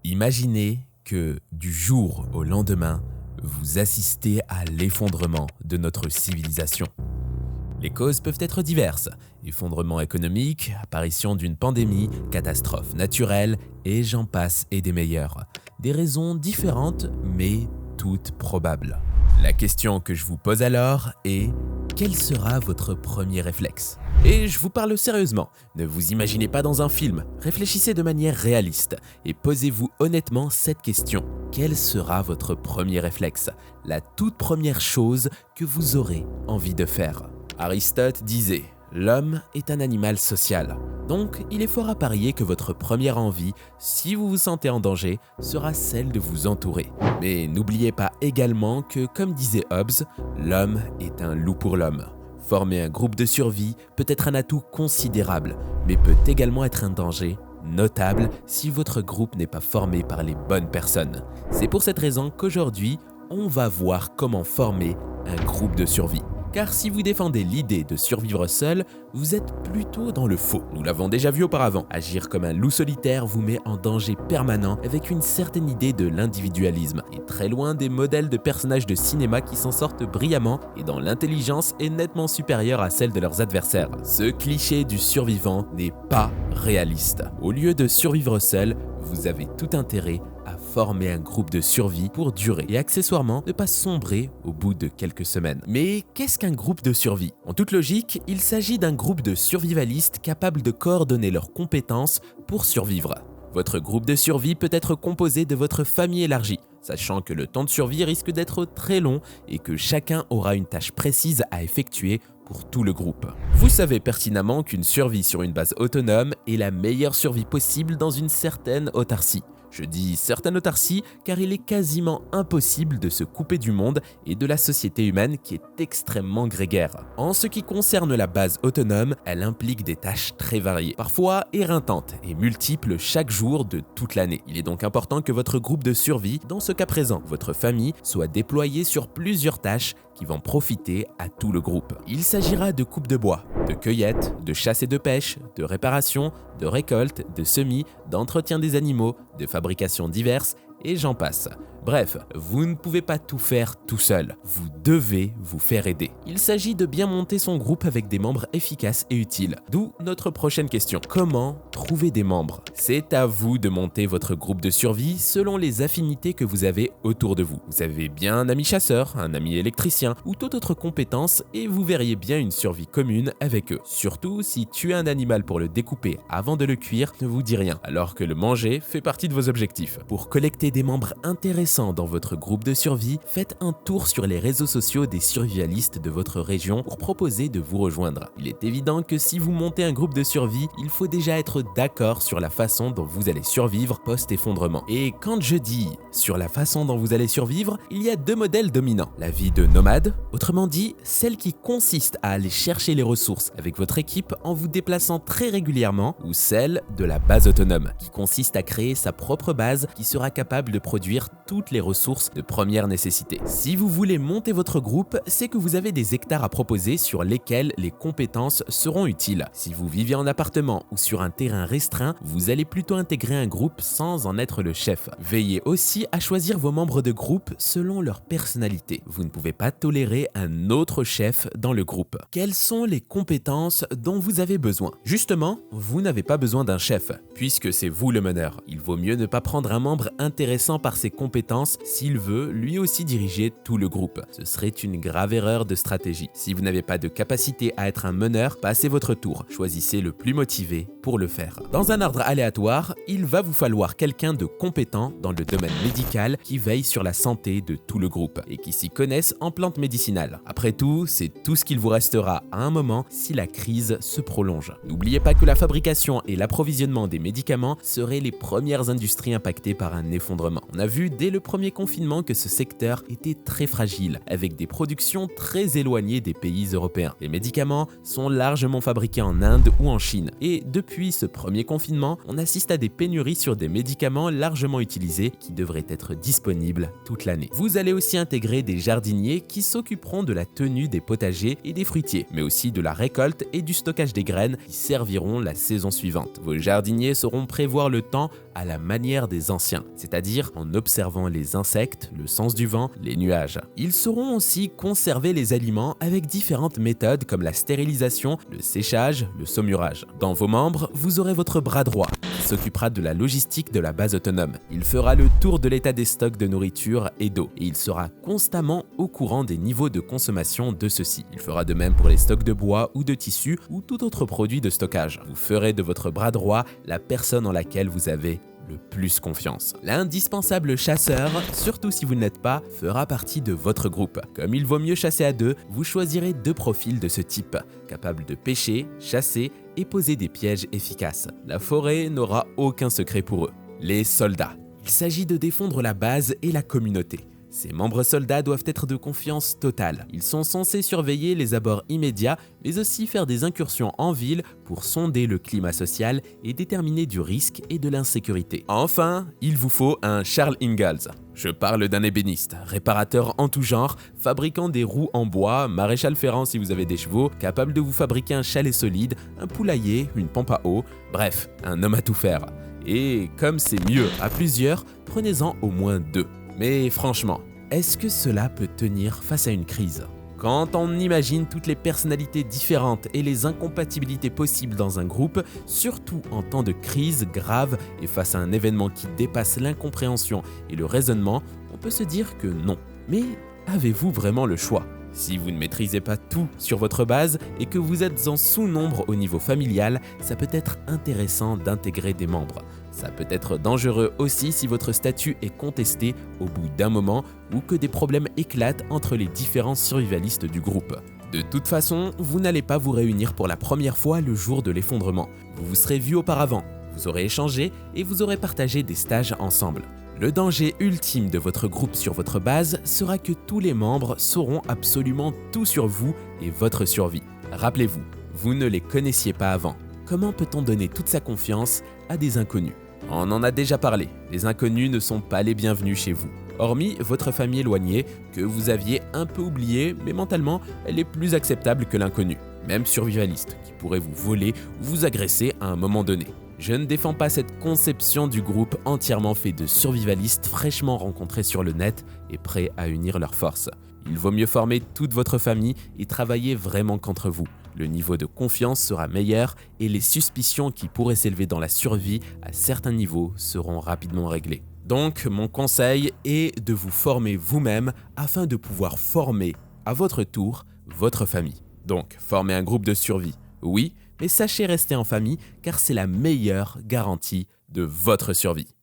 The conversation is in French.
Imaginez que du jour au lendemain, vous assistez à l'effondrement de notre civilisation. Les causes peuvent être diverses. Effondrement économique, apparition d'une pandémie, catastrophe naturelle, et j'en passe et des meilleures. Des raisons différentes, mais toutes probables. La question que je vous pose alors est: quel sera votre premier réflexe? Et je vous parle sérieusement, ne vous imaginez pas dans un film, réfléchissez de manière réaliste et posez-vous honnêtement cette question. Quel sera votre premier réflexe? La toute première chose que vous aurez envie de faire. Aristote disait: l'homme est un animal social. Donc, il est fort à parier que votre première envie, si vous vous sentez en danger, sera celle de vous entourer. Mais n'oubliez pas également que, comme disait Hobbes, l'homme est un loup pour l'homme. Former un groupe de survie peut être un atout considérable, mais peut également être un danger notable si votre groupe n'est pas formé par les bonnes personnes. C'est pour cette raison qu'aujourd'hui, on va voir comment former un groupe de survie. Car si vous défendez l'idée de survivre seul, vous êtes plutôt dans le faux. Nous l'avons déjà vu auparavant. Agir comme un loup solitaire vous met en danger permanent avec une certaine idée de l'individualisme, et très loin des modèles de personnages de cinéma qui s'en sortent brillamment et dont l'intelligence est nettement supérieure à celle de leurs adversaires. Ce cliché du survivant n'est pas réaliste. Au lieu de survivre seul, vous avez tout intérêt à former un groupe de survie pour durer et accessoirement ne pas sombrer au bout de quelques semaines. Mais qu'est-ce qu'un groupe de survie? En toute logique, il s'agit d'un groupe de survivalistes capables de coordonner leurs compétences pour survivre. Votre groupe de survie peut être composé de votre famille élargie, sachant que le temps de survie risque d'être très long et que chacun aura une tâche précise à effectuer pour tout le groupe. Vous savez pertinemment qu'une survie sur une base autonome est la meilleure survie possible dans une certaine autarcie. Je dis certaine autarcie car il est quasiment impossible de se couper du monde et de la société humaine qui est extrêmement grégaire. En ce qui concerne la base autonome, elle implique des tâches très variées, parfois éreintantes et multiples chaque jour de toute l'année. Il est donc important que votre groupe de survie, dans ce cas présent, votre famille, soit déployé sur plusieurs tâches qui vont profiter à tout le groupe. Il s'agira de coupe de bois, de cueillette, de chasse et de pêche, de réparation, de récolte, de semis, d'entretien des animaux, de fabrication diverses, et j'en passe. Bref, vous ne pouvez pas tout faire tout seul, vous devez vous faire aider. Il s'agit de bien monter son groupe avec des membres efficaces et utiles. D'où notre prochaine question: comment trouver des membres? C'est à vous de monter votre groupe de survie selon les affinités que vous avez autour de vous. Vous avez bien un ami chasseur, un ami électricien ou toute autre compétence et vous verriez bien une survie commune avec eux. Surtout si tuer un animal pour le découper avant de le cuire ne vous dit rien, alors que le manger fait partie de vos objectifs. Pour collecter des membres intéressants dans votre groupe de survie, faites un tour sur les réseaux sociaux des survivalistes de votre région pour proposer de vous rejoindre. Il est évident que si vous montez un groupe de survie, il faut déjà être d'accord sur la façon dont vous allez survivre post-effondrement. Et quand je dis sur la façon dont vous allez survivre, il y a deux modèles dominants. La vie de nomade, autrement dit, celle qui consiste à aller chercher les ressources avec votre équipe en vous déplaçant très régulièrement, ou celle de la base autonome, qui consiste à créer sa propre base qui sera capable de produire toutes les ressources de première nécessité. Si vous voulez monter votre groupe, c'est que vous avez des hectares à proposer sur lesquels les compétences seront utiles. Si vous vivez en appartement ou sur un terrain restreint, vous allez plutôt intégrer un groupe sans en être le chef. Veillez aussi à choisir vos membres de groupe selon leur personnalité. Vous ne pouvez pas tolérer un autre chef dans le groupe. Quelles sont les compétences dont vous avez besoin? Justement, vous n'avez pas besoin d'un chef, puisque c'est vous le meneur. Il vaut mieux ne pas prendre un membre intéressant par ses compétences s'il veut lui aussi diriger tout le groupe. Ce serait une grave erreur de stratégie. Si vous n'avez pas de capacité à être un meneur, passez votre tour. Choisissez le plus motivé pour le faire. Dans un ordre aléatoire, il va vous falloir quelqu'un de compétent dans le domaine médical qui veille sur la santé de tout le groupe et qui s'y connaisse en plantes médicinales. Après tout, c'est tout ce qu'il vous restera à un moment si la crise se prolonge. N'oubliez pas que la fabrication et l'approvisionnement des médicaments seraient les premières industries impactées par un effondrement. On a vu dès le premier confinement que ce secteur était très fragile, avec des productions très éloignées des pays européens. Les médicaments sont largement fabriqués en Inde ou en Chine. Et depuis ce premier confinement, on assiste à des pénuries sur des médicaments largement utilisés qui devraient être disponibles toute l'année. Vous allez aussi intégrer des jardiniers qui s'occuperont de la tenue des potagers et des fruitiers, mais aussi de la récolte et du stockage des graines qui serviront la saison suivante. Vos jardiniers sauront prévoir le temps à la manière des anciens, c'est-à-dire en observant les insectes, le sens du vent, les nuages. Ils sauront aussi conserver les aliments avec différentes méthodes comme la stérilisation, le séchage, le saumurage. Dans vos membres, vous aurez votre bras droit qui s'occupera de la logistique de la base autonome. Il fera le tour de l'état des stocks de nourriture et d'eau et il sera constamment au courant des niveaux de consommation de ceux-ci. Il fera de même pour les stocks de bois ou de tissus ou tout autre produit de stockage. Vous ferez de votre bras droit la personne en laquelle vous avez le plus confiance. L'indispensable chasseur, surtout si vous ne l'êtes pas, fera partie de votre groupe. Comme il vaut mieux chasser à deux, vous choisirez deux profils de ce type, capables de pêcher, chasser et poser des pièges efficaces. La forêt n'aura aucun secret pour eux. Les soldats. Il s'agit de défendre la base et la communauté. Ces membres soldats doivent être de confiance totale. Ils sont censés surveiller les abords immédiats, mais aussi faire des incursions en ville pour sonder le climat social et déterminer du risque et de l'insécurité. Enfin, il vous faut un Charles Ingalls. Je parle d'un ébéniste, réparateur en tout genre, fabriquant des roues en bois, maréchal ferrant si vous avez des chevaux, capable de vous fabriquer un chalet solide, un poulailler, une pompe à eau, bref, un homme à tout faire. Et comme c'est mieux à plusieurs, prenez-en au moins deux. Mais franchement, est-ce que cela peut tenir face à une crise ? Quand on imagine toutes les personnalités différentes et les incompatibilités possibles dans un groupe, surtout en temps de crise grave et face à un événement qui dépasse l'incompréhension et le raisonnement, on peut se dire que non. Mais avez-vous vraiment le choix ? Si vous ne maîtrisez pas tout sur votre base et que vous êtes en sous-nombre au niveau familial, ça peut être intéressant d'intégrer des membres. Ça peut être dangereux aussi si votre statut est contesté au bout d'un moment ou que des problèmes éclatent entre les différents survivalistes du groupe. De toute façon, vous n'allez pas vous réunir pour la première fois le jour de l'effondrement. Vous vous serez vus auparavant, vous aurez échangé et vous aurez partagé des stages ensemble. Le danger ultime de votre groupe sur votre base sera que tous les membres sauront absolument tout sur vous et votre survie. Rappelez-vous, vous ne les connaissiez pas avant. Comment peut-on donner toute sa confiance à des inconnus ? On en a déjà parlé, les inconnus ne sont pas les bienvenus chez vous. Hormis votre famille éloignée, que vous aviez un peu oubliée, mais mentalement, elle est plus acceptable que l'inconnu, même survivaliste, qui pourrait vous voler ou vous agresser à un moment donné. Je ne défends pas cette conception du groupe entièrement fait de survivalistes fraîchement rencontrés sur le net et prêts à unir leurs forces. Il vaut mieux former toute votre famille et travailler vraiment qu'entre vous. Le niveau de confiance sera meilleur et les suspicions qui pourraient s'élever dans la survie à certains niveaux seront rapidement réglées. Donc, mon conseil est de vous former vous-même afin de pouvoir former, à votre tour, votre famille. Donc, formez un groupe de survie, oui, mais sachez rester en famille car c'est la meilleure garantie de votre survie.